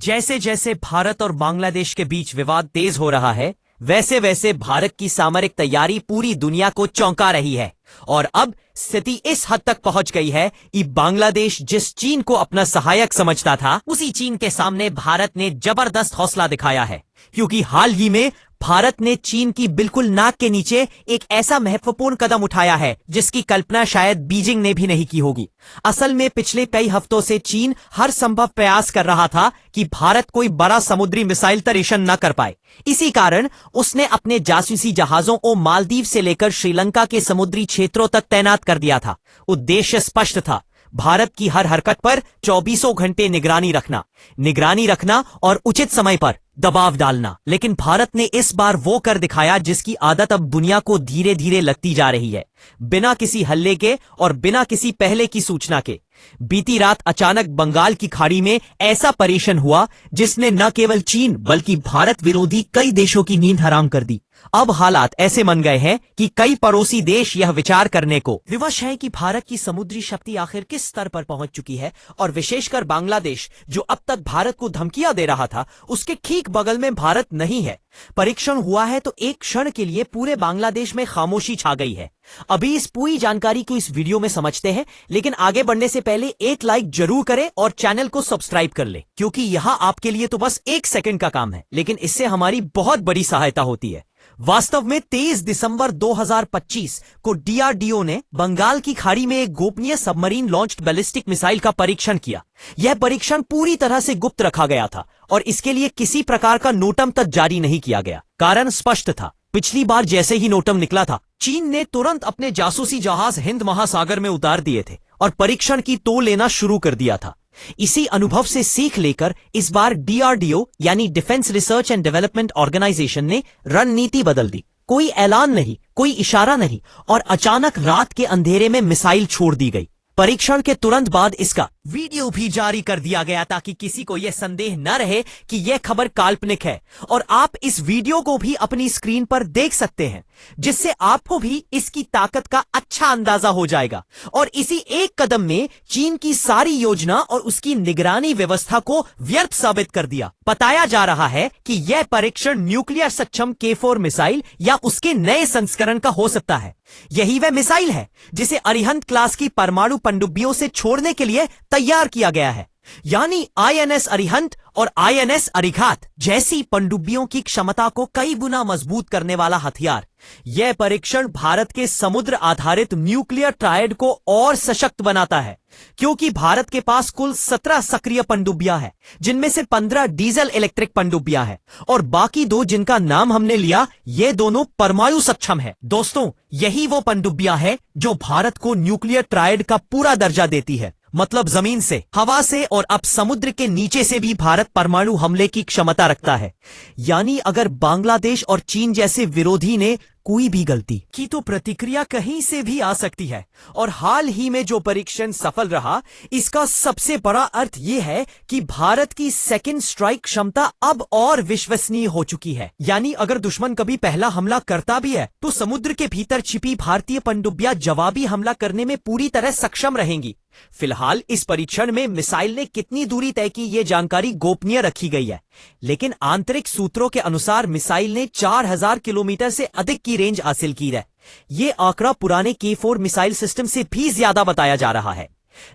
जैसे जैसे भारत और बांग्लादेश के बीच विवाद तेज हो रहा है, वैसे वैसे भारत की सामरिक तैयारी पूरी दुनिया को चौंका रही है। और अब स्थिति इस हद तक पहुंच गई है कि बांग्लादेश जिस चीन को अपना सहायक समझता था, उसी चीन के सामने भारत ने जबरदस्त हौसला दिखाया है। क्योंकि हाल ही में भारत ने चीन की बिल्कुल नाक के नीचे एक ऐसा महत्वपूर्ण कदम उठाया है जिसकी कल्पना शायद बीजिंग ने भी नहीं की होगी। असल में पिछले कई हफ्तों से चीन हर संभव प्रयास कर रहा था कि भारत कोई बड़ा समुद्री मिसाइल परीक्षण न कर पाए। इसी कारण उसने अपने जासूसी जहाजों को मालदीव से लेकर श्रीलंका के समुद्री क्षेत्रों तक तैनात कर दिया था। उद्देश्य स्पष्ट था, भारत की हर हरकत पर 24 घंटे निगरानी रखना और उचित समय पर दबाव डालना। लेकिन भारत ने इस बार वो कर दिखाया जिसकी आदत अब दुनिया को धीरे धीरे लगती जा रही है। बिना किसी हल्ले के और बिना किसी पहले की सूचना के बीती रात अचानक बंगाल की खाड़ी में ऐसा परेशान हुआ जिसने न केवल चीन बल्कि भारत विरोधी कई देशों की नींद हराम कर दी। अब हालात ऐसे बन गए हैं कि कई पड़ोसी देश यह विचार करने को विवश हैं कि भारत की समुद्री शक्ति आखिर किस स्तर पर पहुंच चुकी है, और विशेषकर बांग्लादेश जो अब तक भारत को धमकियां दे रहा था, उसके ठीक बगल में भारत नहीं है। परीक्षण हुआ है तो एक क्षण के लिए पूरे बांग्लादेश में खामोशी छा गई है। अभी इस पूरी जानकारी को इस वीडियो में समझते हैं, लेकिन आगे बढ़ने से पहले एक लाइक जरूर करें और चैनल को सब्सक्राइब कर ले, क्योंकि यहां आपके लिए तो बस 1 सेकंड का काम है, लेकिन इससे हमारी बहुत बड़ी सहायता होती है। वास्तव में 23 दिसंबर 2025 को डीआरडीओ ने बंगाल की खाड़ी में एक गोपनीय सबमरीन लॉन्च्ड बैलिस्टिक मिसाइल का परीक्षण किया। यह परीक्षण पूरी तरह से गुप्त रखा गया था और इसके लिए किसी प्रकार का नोटम तक जारी नहीं किया गया। कारण स्पष्ट था, पिछली बार जैसे ही नोटम निकला था, चीन ने तुरंत अपने जासूसी जहाज हिंद महासागर में उतार दिए थे और परीक्षण की तोड़ लेना शुरू कर दिया था। इसी अनुभव से सीख लेकर इस बार डीआरडीओ यानी defence research and development organisation ने रणनीति बदल दी। कोई ऐलान नहीं, कोई इशारा नहीं, और अचानक रात के अंधेरे में मिसाइल छोड़ दी गई। परीक्षण के तुरंत बाद इसका वीडियो भी जारी कर दिया गया ताकि किसी को यह संदेह न रहे कि यह खबर काल्पनिक है। और आप इस वीडियो को भी अपनी स्क्रीन पर देख सकते हैं, जिससे आपको भी इसकी ताकत का अच्छा अंदाजा हो जाएगा। और इसी एक कदम में चीन की सारी योजना और उसकी निगरानी व्यवस्था को व्यर्थ साबित कर दिया। बताया जा रहा है कि यह परीक्षण न्यूक्लियर सक्षम K4 मिसाइल या उसके नए संस्करण का हो सकता है। यही वह मिसाइल है जिसे अरिहंत क्लास की परमाणु पनडुब्बियों से छोड़ने के लिए तैयार किया गया है। यानी आईएनएस अरिहंत और आईएनएस अरिघात जैसी पनडुब्बियों की क्षमता को कई गुना मजबूत करने वाला हथियार। यह परीक्षण भारत के समुद्र आधारित न्यूक्लियर ट्रायड को और सशक्त बनाता है, क्योंकि भारत के पास कुल 17 सक्रिय पनडुब्बियां हैं, जिनमें से 15 डीजल इलेक्ट्रिक पनडुब्बियां हैं और बाकी 2 जिनका नाम हमने लिया, ये दोनों परमाणु सक्षम है। दोस्तों, यही वो पनडुब्बियां हैं जो भारत को न्यूक्लियर ट्रायड का पूरा दर्जा देती है। मतलब जमीन से, हवा से और अब समुद्र के नीचे से भी भारत परमाणु हमले की क्षमता रखता है। यानी अगर बांग्लादेश और चीन जैसे विरोधी ने कोई भी गलती की तो प्रतिक्रिया कहीं से भी आ सकती है। और हाल ही में जो परीक्षण सफल रहा, इसका सबसे बड़ा अर्थ यह है कि भारत की सेकंड स्ट्राइक क्षमता अब और विश्वसनीय हो चुकी है। यानी अगर दुश्मन कभी पहला हमला करता भी है तो समुद्र के भीतर छिपी भारतीय पनडुब्बियां जवाबी हमला करने में पूरी तरह सक्षम रहेंगी। फिलहाल इस परीक्षण में मिसाइल ने कितनी दूरी तय की, ये जानकारी गोपनीय रखी गई है, लेकिन आंतरिक सूत्रों के अनुसार मिसाइल ने 4000 किलोमीटर से अधिक की रेंज हासिल की है। ये आंकड़ा पुराने K4 मिसाइल सिस्टम से भी ज्यादा बताया जा रहा है,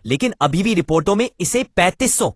लेकिन अभी भी रिपोर्टों में इसे 3500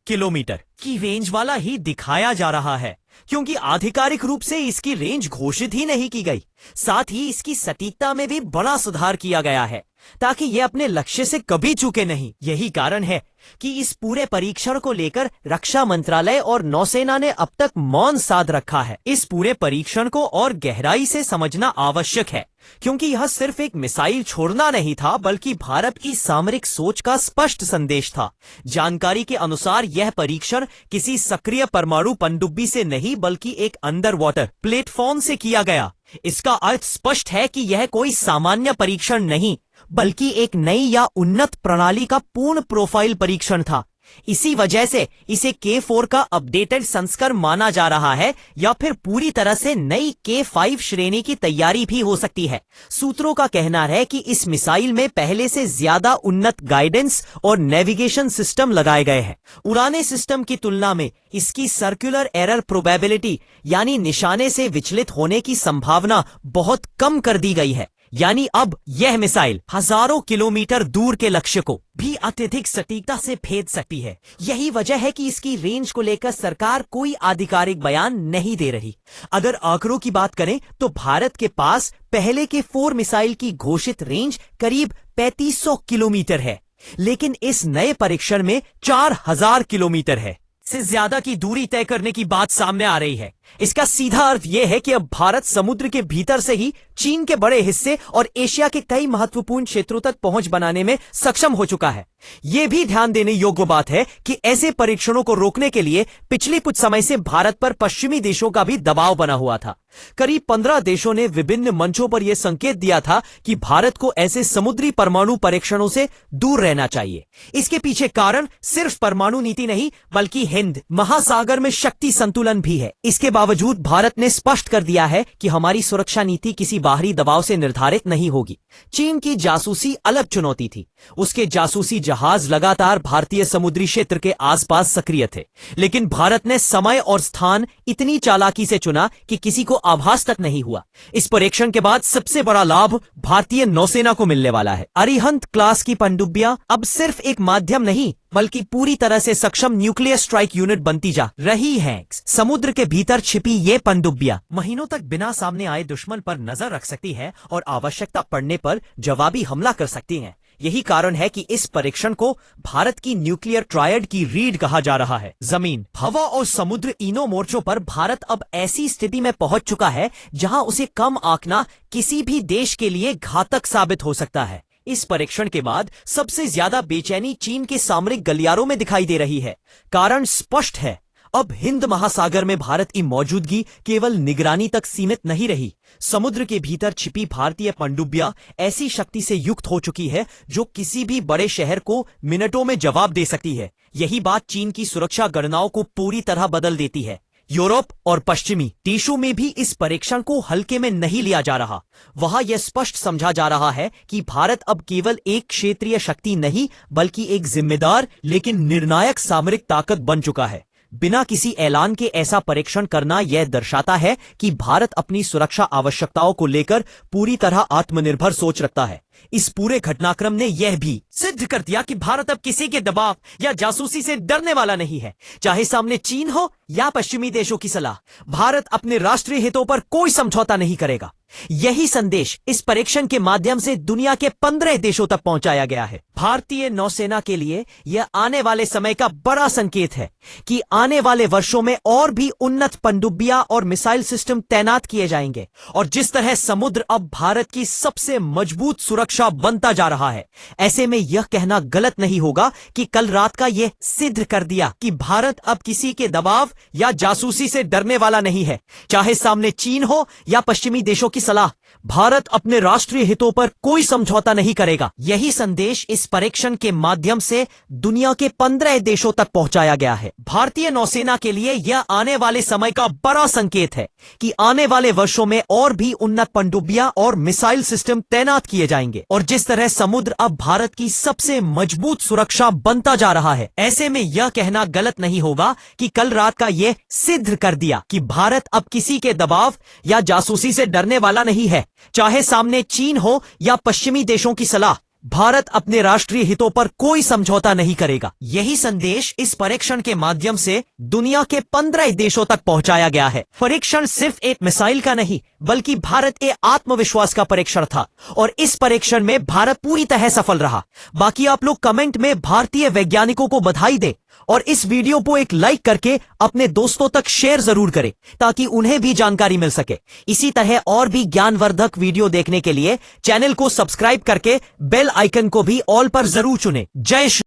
किलोमीटर की रेंज वाला ही दिखाया जा रहा है, क्योंकि आधिकारिक रूप से इसकी रेंज घोषित ही नहीं की गई। साथ ही इसकी सटीकता में भी बड़ा सुधार किया गया है ताकि यह अपने लक्ष्य से कभी चूके नहीं। यही कारण है कि इस पूरे परीक्षण को लेकर रक्षा मंत्रालय और नौसेना ने अब तक मौन साध रखा है। इस पूरे परीक्षण को और गहराई से समझना आवश्यक है, क्योंकि यह सिर्फ एक मिसाइल छोड़ना नहीं था, बल्कि भारत की सामरिक सोच का स्पष्ट संदेश था। जानकारी के अनुसार यह परीक्षण किसी सक्रिय परमाणु पनडुब्बी से नहीं, बल्कि एक अंडर वाटर प्लेटफॉर्म से किया गया। इसका अर्थ स्पष्ट है कि यह कोई सामान्य परीक्षण नहीं, बल्कि एक नई या उन्नत प्रणाली का पूर्ण प्रोफाइल परीक्षण था। इसी वजह से इसे K4 का अपडेटेड संस्करण माना जा रहा है या फिर पूरी तरह से नई K5 श्रेणी की तैयारी भी हो सकती है। सूत्रों का कहना है कि इस मिसाइल में पहले से ज्यादा उन्नत गाइडेंस और नेविगेशन सिस्टम लगाए गए हैं। पुराने सिस्टम की तुलना में इसकी सर्कुलर एरर प्रोबेबिलिटी यानी निशाने से विचलित होने की संभावना बहुत कम कर दी गई है। यानी अब यह मिसाइल हजारों किलोमीटर दूर के लक्ष्य को भी अत्यधिक सटीकता से भेद सकती है। यही वजह है कि इसकी रेंज को लेकर सरकार कोई आधिकारिक बयान नहीं दे रही। अगर आंकड़ों की बात करें तो भारत के पास पहले के 4 मिसाइल की घोषित रेंज करीब 3500 किलोमीटर है, लेकिन इस नए परीक्षण में 4000 किलोमीटर है से ज्यादा की दूरी तय करने की बात सामने आ रही है। इसका सीधा अर्थ यह है कि अब भारत समुद्र के भीतर से ही चीन के बड़े हिस्से और एशिया के कई महत्वपूर्ण क्षेत्रों तक पहुंच बनाने में सक्षम हो चुका है। यह भी ध्यान देने योग्य बात है कि ऐसे परीक्षणों को रोकने के लिए पिछले कुछ समय से भारत पर पश्चिमी देशों का भी दबाव बना हुआ था। करीब 15 देशों ने विभिन्न मंचों पर यह संकेत दिया था कि भारत को ऐसे समुद्री परमाणु परीक्षणों से दूर रहना चाहिए। इसके पीछे कारण सिर्फ परमाणु नीति नहीं बल्कि हिंद महासागर में शक्ति संतुलन भी है। इसके बावजूद भारत ने स्पष्ट कर दिया है कि हमारी सुरक्षा नीति किसी बाहरी दबाव से निर्धारित नहीं होगी। चीन की जासूसी अलग चुनौती थी। उसके जासूसी जहाज लगातार भारतीय समुद्री क्षेत्र के आसपास सक्रिय थे, लेकिन भारत ने समय और स्थान इतनी चालाकी से चुना कि किसी को आभास तक नहीं हुआ। इस परीक्षण के बाद सबसे बड़ा लाभ भारतीय नौसेना को मिलने वाला है। अरिहंत क्लास की पनडुब्बियां अब सिर्फ एक माध्यम नहीं बल्कि पूरी तरह से सक्षम न्यूक्लियर स्ट्राइक यूनिट बनती जा रही हैं। समुद्र के भीतर छिपी ये पनडुब्बियां महीनों तक बिना सामने आए दुश्मन पर नजर रख सकती हैं और आवश्यकता पड़ने पर जवाबी हमला कर सकती हैं। यही कारण है कि इस परीक्षण को भारत की न्यूक्लियर ट्रायड की रीढ़ कहा जा रहा है। जमीन, हवा और समुद्र तीनों मोर्चों पर भारत अब ऐसी स्थिति में पहुंच चुका है जहां उसे कम आंकना किसी भी देश के लिए घातक साबित हो सकता है। इस परीक्षण के बाद सबसे ज्यादा बेचैनी चीन के सामरिक गलियारों में दिखाई दे रही है। कारण स्पष्ट है, अब हिंद महासागर में भारत की मौजूदगी केवल निगरानी तक सीमित नहीं रही। समुद्र के भीतर छिपी भारतीय पनडुब्बियां ऐसी शक्ति से युक्त हो चुकी है जो किसी भी बड़े शहर को मिनटों में जवाब दे सकती है। यही बात चीन की सुरक्षा गणनाओं को पूरी तरह बदल देती है। यूरोप और पश्चिमी देशों में भी इस परीक्षण को हल्के में नहीं लिया जा रहा। वहां यह स्पष्ट समझा जा रहा है कि भारत अब केवल एक क्षेत्रीय शक्ति नहीं बल्कि एक जिम्मेदार लेकिन निर्णायक सामरिक ताकत बन चुका है। बिना किसी ऐलान के ऐसा परीक्षण करना यह दर्शाता है कि भारत अपनी सुरक्षा आवश्यकताओं को लेकर पूरी तरह आत्मनिर्भर सोच रखता है। इस पूरे घटनाक्रम ने यह भी सिद्ध कर दिया कि भारत अब किसी के दबाव या जासूसी से डरने वाला नहीं है। चाहे सामने चीन हो या पश्चिमी देशों की सलाह, भारत अपने राष्ट्रीय हितों पर कोई समझौता नहीं करेगा। यही संदेश इस परीक्षण के माध्यम से दुनिया के 15 देशों तक पहुंचाया गया है। भारतीय नौसेना के लिए यह आने वाले समय का बड़ा संकेत है कि आने वाले वर्षों में और भी उन्नत पनडुब्बियां और मिसाइल सिस्टम तैनात किए जाएंगे। और जिस तरह समुद्र अब भारत की सबसे मजबूत सुरक्षा बनता जा रहा है, ऐसे में यह कहना गलत नहीं होगा कि कल रात का यह सिद्ध कर दिया कि भारत अब किसी के दबाव या जासूसी से डरने वाला नहीं है। चाहे सामने चीन हो या पश्चिमी देशों की सलाह, भारत अपने राष्ट्रीय हितों पर कोई समझौता नहीं करेगा। यही संदेश इस परीक्षण के माध्यम से दुनिया के 15 देशों तक पहुंचाया गया है। भारतीय नौसेना के लिए यह आने वाले समय का बड़ा संकेत है कि आने वाले वर्षों में और भी उन्नत पनडुब्बियां और मिसाइल सिस्टम तैनात किए जाएंगे। और जिस तरह समुद्र अब भारत की सबसे मजबूत सुरक्षा बनता जा रहा है, ऐसे में यह कहना गलत नहीं होगा कि कल रात का यह सिद्ध कर दिया कि भारत अब किसी के दबाव या जासूसी से डरने वाला नहीं है। चाहे सामने चीन हो या पश्चिमी देशों की सलाह, भारत अपने राष्ट्रीय हितों पर कोई समझौता नहीं करेगा। यही संदेश इस परीक्षण के माध्यम से दुनिया के 15 देशों तक पहुंचाया गया है। परीक्षण सिर्फ एक मिसाइल का नहीं बल्कि भारत के आत्मविश्वास का परीक्षण था और इस परीक्षण में भारत पूरी तरह सफल रहा। बाकी आप लोग कमेंट में भारतीय वैज्ञानिकों को बधाई दें और इस वीडियो को एक लाइक करके अपने दोस्तों तक शेयर जरूर करें ताकि उन्हें भी जानकारी मिल सके। इसी तरह और भी ज्ञानवर्धक वीडियो देखने के लिए चैनल को सब्सक्राइब करके बेल आइकन को भी ऑल पर जरूर चुनें। जय श्री